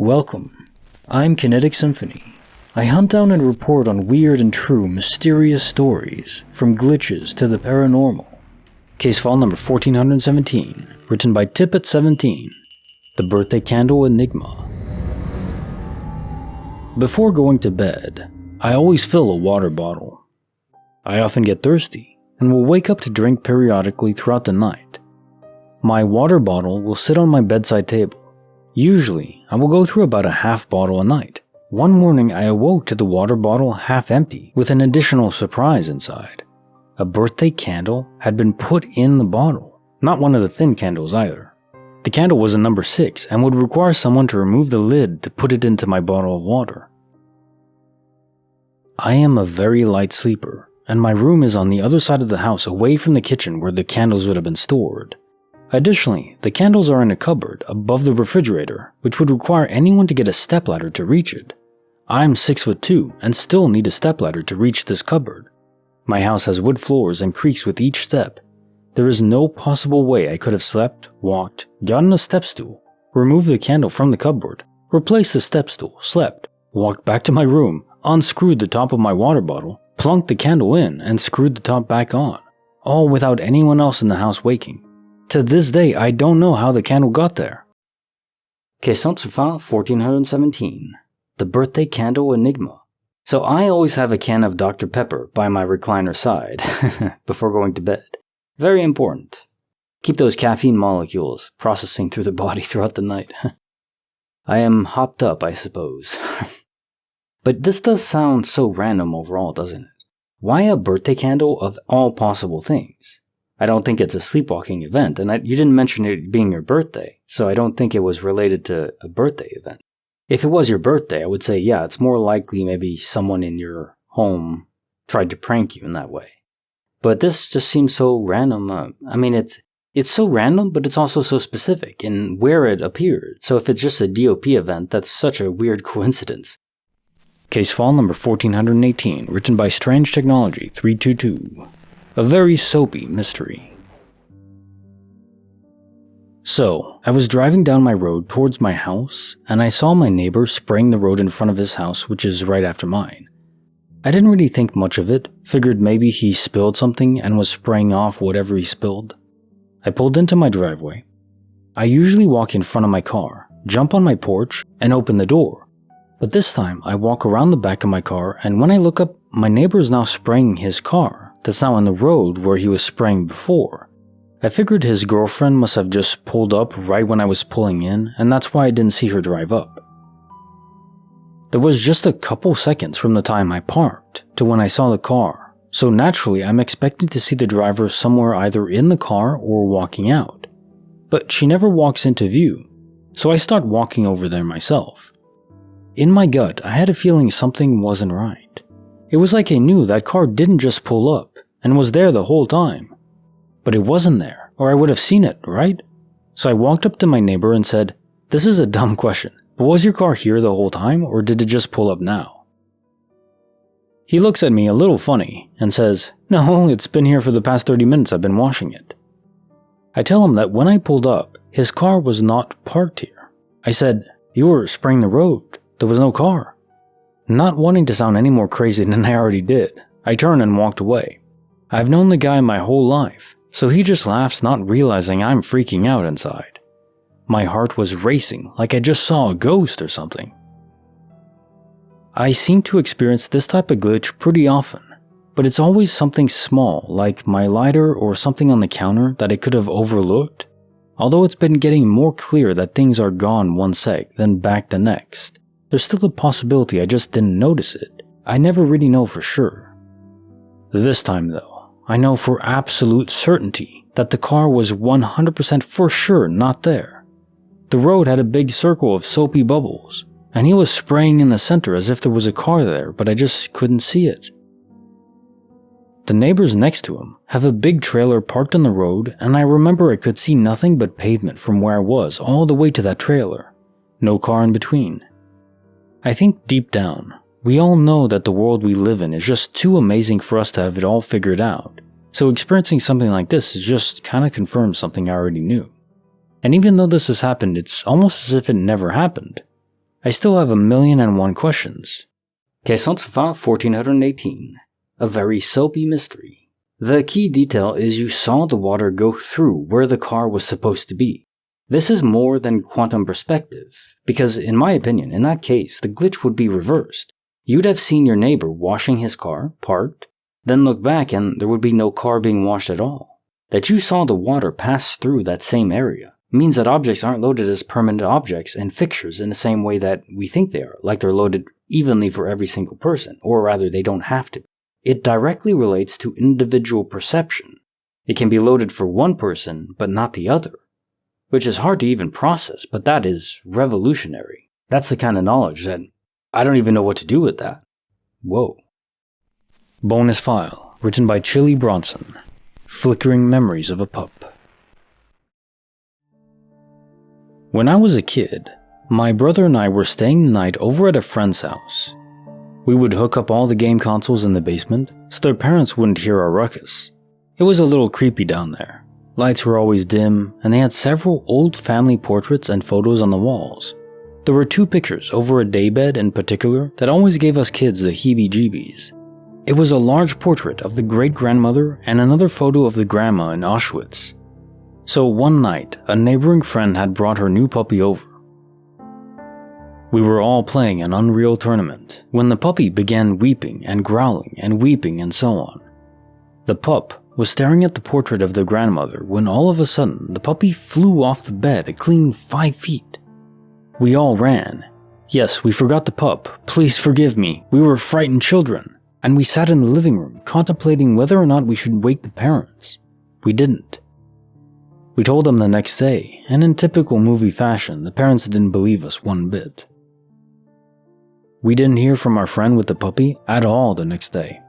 Welcome. I'm Kinetic Symphony. I hunt down and report on weird and true mysterious stories, from glitches to the paranormal. Case file number 1417, written by Tippet17, The Birthday Candle Enigma. Before going to bed, I always fill a water bottle. I often get thirsty and will wake up to drink periodically throughout the night. My water bottle will sit on my bedside table. Usually, I will go through about a half bottle a night. One morning, I awoke to the water bottle half empty with an additional surprise inside. A birthday candle had been put in the bottle, not one of the thin candles either. The candle was a number 6 and would require someone to remove the lid to put it into my bottle of water. I am a very light sleeper, and my room is on the other side of the house away from the kitchen where the candles would have been stored. Additionally, the candles are in a cupboard above the refrigerator, which would require anyone to get a stepladder to reach it. I'm 6'2" and still need a stepladder to reach this cupboard. My house has wood floors and creaks with each step. There is no possible way I could have slept, walked, gotten a step stool, removed the candle from the cupboard, replaced the step stool, slept, walked back to my room, unscrewed the top of my water bottle, plunked the candle in, and screwed the top back on, all without anyone else in the house waking. To this day, I don't know how the candle got there. Question suivant 1417. The Birthday Candle Enigma. So I always have a can of Dr. Pepper by my recliner side before going to bed. Very important. Keep those caffeine molecules processing through the body throughout the night. I am hopped up, I suppose. But this does sound so random overall, doesn't it? Why a birthday candle of all possible things? I don't think it's a sleepwalking event, and you didn't mention it being your birthday, so I don't think it was related to a birthday event. If it was your birthday, I would say, yeah, it's more likely maybe someone in your home tried to prank you in that way. But this just seems so random. It's so random, but it's also so specific in where it appeared. So if it's just a DOP event, that's such a weird coincidence. Case file number 1418, written by Strange Technology 322. A very soapy mystery. So, I was driving down my road towards my house, and I saw my neighbor spraying the road in front of his house, which is right after mine. I didn't really think much of it, figured maybe he spilled something and was spraying off whatever he spilled. I pulled into my driveway. I usually walk in front of my car, jump on my porch, and open the door. But this time, I walk around the back of my car, and when I look up, my neighbor is now spraying his car. That's now on the road where he was spraying before. I figured his girlfriend must have just pulled up right when I was pulling in, and that's why I didn't see her drive up. There was just a couple seconds from the time I parked to when I saw the car, so naturally I'm expecting to see the driver somewhere either in the car or walking out. But she never walks into view, so I start walking over there myself. In my gut, I had a feeling something wasn't right. It was like I knew that car didn't just pull up and was there the whole time. But it wasn't there, or I would have seen it, right? So I walked up to my neighbor and said, "This is a dumb question, but was your car here the whole time, or did it just pull up now?" He looks at me a little funny and says, "No, it's been here for the past 30 minutes, I've been washing it." I tell him that when I pulled up, his car was not parked here. I said, "You were spraying the road, there was no car." Not wanting to sound any more crazy than I already did, I turned and walked away. I've known the guy my whole life, so he just laughs, not realizing I'm freaking out inside. My heart was racing like I just saw a ghost or something. I seem to experience this type of glitch pretty often, but it's always something small like my lighter or something on the counter that I could have overlooked. Although it's been getting more clear that things are gone one sec, then back the next. There's still a possibility I just didn't notice it. I never really know for sure. This time though, I know for absolute certainty that the car was 100% for sure not there. The road had a big circle of soapy bubbles, and he was spraying in the center as if there was a car there, but I just couldn't see it. The neighbors next to him have a big trailer parked on the road, and I remember I could see nothing but pavement from where I was all the way to that trailer. No car in between. I think deep down, we all know that the world we live in is just too amazing for us to have it all figured out, so experiencing something like this is just kinda confirms something I already knew. And even though this has happened, it's almost as if it never happened. I still have 1,000,001 questions. Question 1418. A very soapy mystery. The key detail is you saw the water go through where the car was supposed to be. This is more than quantum perspective, because in my opinion, in that case, the glitch would be reversed. You'd have seen your neighbor washing his car, parked, then look back and there would be no car being washed at all. That you saw the water pass through that same area means that objects aren't loaded as permanent objects and fixtures in the same way that we think they are, like they're loaded evenly for every single person, or rather they don't have to. It directly relates to individual perception. It can be loaded for one person, but not the other, which is hard to even process, but that is revolutionary. That's the kind of knowledge that I don't even know what to do with that. Whoa. Bonus file, written by Chili Bronson. Flickering Memories of a Pup. When I was a kid, my brother and I were staying the night over at a friend's house. We would hook up all the game consoles in the basement so their parents wouldn't hear our ruckus. It was a little creepy down there. Lights were always dim, and they had several old family portraits and photos on the walls. There were 2 pictures over a daybed in particular that always gave us kids the heebie-jeebies. It was a large portrait of the great-grandmother and another photo of the grandma in Auschwitz. So one night, a neighboring friend had brought her new puppy over. We were all playing an Unreal tournament when the puppy began weeping and growling and weeping and so on. The pup was staring at the portrait of the grandmother when all of a sudden the puppy flew off the bed a clean 5 feet. We all ran. Yes, we forgot the pup. Please forgive me. We were frightened children. And we sat in the living room contemplating whether or not we should wake the parents. We didn't. We told them the next day, and in typical movie fashion, the parents didn't believe us one bit. We didn't hear from our friend with the puppy at all the next day.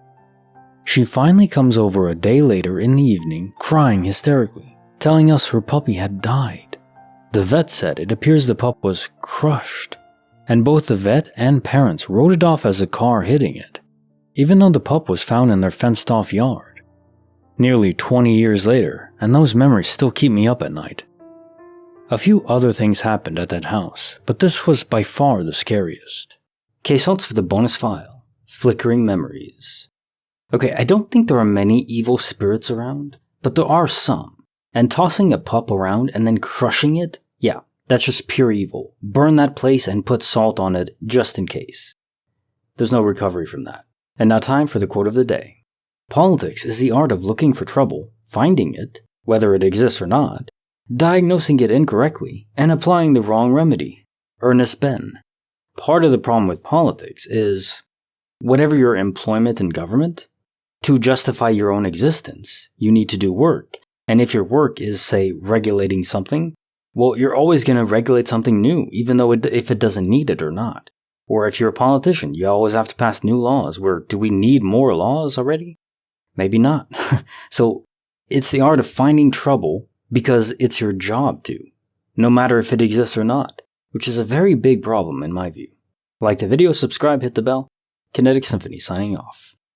She finally comes over a day later in the evening, crying hysterically, telling us her puppy had died. The vet said it appears the pup was crushed, and both the vet and parents wrote it off as a car hitting it, even though the pup was found in their fenced-off yard. Nearly 20 years later, and those memories still keep me up at night. A few other things happened at that house, but this was by far the scariest. Questions for the bonus file. Flickering Memories. Okay, I don't think there are many evil spirits around, but there are some. And tossing a pup around and then crushing it? Yeah, that's just pure evil. Burn that place and put salt on it just in case. There's no recovery from that. And now time for the quote of the day. Politics is the art of looking for trouble, finding it, whether it exists or not, diagnosing it incorrectly, and applying the wrong remedy. Ernest Benn. Part of the problem with politics is, whatever your employment in government, to justify your own existence, you need to do work. And if your work is, say, regulating something, well, you're always going to regulate something new, even though if it doesn't need it or not. Or if you're a politician, you always have to pass new laws. Where do we need more laws already? Maybe not. So it's the art of finding trouble because it's your job to, no matter if it exists or not, which is a very big problem in my view. Like the video, subscribe, hit the bell. Kinetic Symphony signing off.